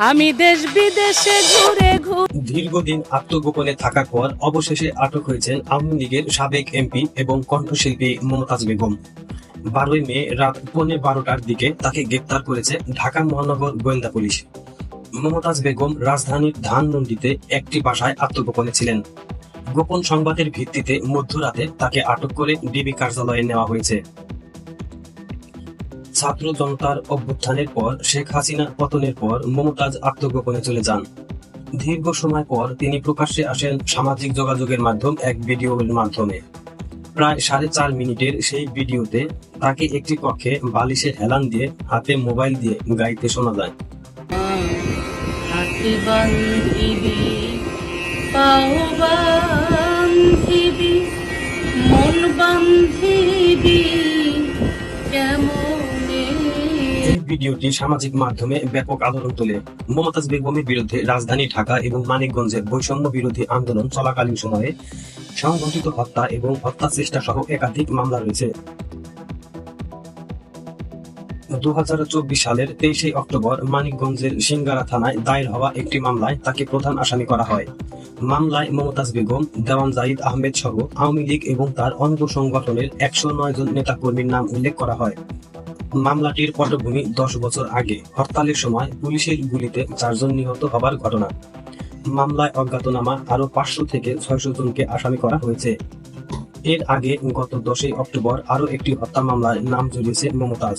আমি দেশ বিদেশে ঘুরে ঘুরে। দীর্ঘদিন আত্মগোপনে থাকার পর অবশেষে আটক হয়েছেন আওয়ামী লীগের সাবেক এমপি এবং কণ্ঠশিল্পী মমতাজ বেগম। 12 মে রাত 12:15টার দিকে তাকে গ্রেপ্তার করেছে ঢাকা মহানগর গোয়েন্দা পুলিশ। মমতাজ বেগম রাজধানীর ধানমন্ডিতে একটি বাসায় আত্মগোপনে ছিলেন। গোপন সংবাদের ভিত্তিতে মধ্যরাতে তাকে আটক করে ডিবি কার্যালয়ে নেওয়া হয়েছে। ছাত্র জনতার অভ্যুত্থানের পর শেখ হাসিনার পতনের পর মমতাজ আত্মগোপনে চলে যান। দীর্ঘ সময় পর তিনি প্রকাশ্যে আসেন সামাজিক যোগাযোগের মাধ্যম এক ভিডিওর মাধ্যমে। প্রায় 4.5 মিনিটের সেই ভিডিওতে তাকে একটি কক্ষে বালিশে হেলান দিয়ে হাতে মোবাইল দিয়ে গাইতে শোনা যায়। হাতে বান্ধিবি, পাও বান্ধিবি, মন বান্ধিবি কেমনে। এই ভিডিওটি সামাজিক মাধ্যমে ব্যাপক আলোড়ন তোলে। মমতাজ বেগমের বিরুদ্ধে রাজধানী ঢাকা এবং মানিকগঞ্জে বৈষম্য বিরোধী আন্দোলন চলাকালীন সময়ে সংঘটিত হত্যা এবং হত্যা চেষ্টা সহ একাধিক মামলা রয়েছে। 2024 সালের 23 অক্টোবর মানিকগঞ্জের সিঙ্গারা থানায় দায়ের হওয়া একটি মামলায় তাকে প্রধান আসামি করা হয়। মামলায় মমতাজ বেগম, দেওয়ান জাহিদ আহমেদ সহ আওয়ামী লীগ এবং তার অঙ্গ সংগঠনের 109 জন নেতাকর্মীর নাম উল্লেখ করা হয়। মামলাটির পটভূমি 10 বছর আগে হরতালের সময় পুলিশের গুলিতে 4 জন নিহত হবার ঘটনা। মামলায় অজ্ঞাতনামা আরো 500 থেকে 600 জনকে আসামি করা হয়েছে। এর আগে গত 10 অক্টোবর আরো একটি হত্যা মামলায় নাম জড়িয়েছে মমতাজ।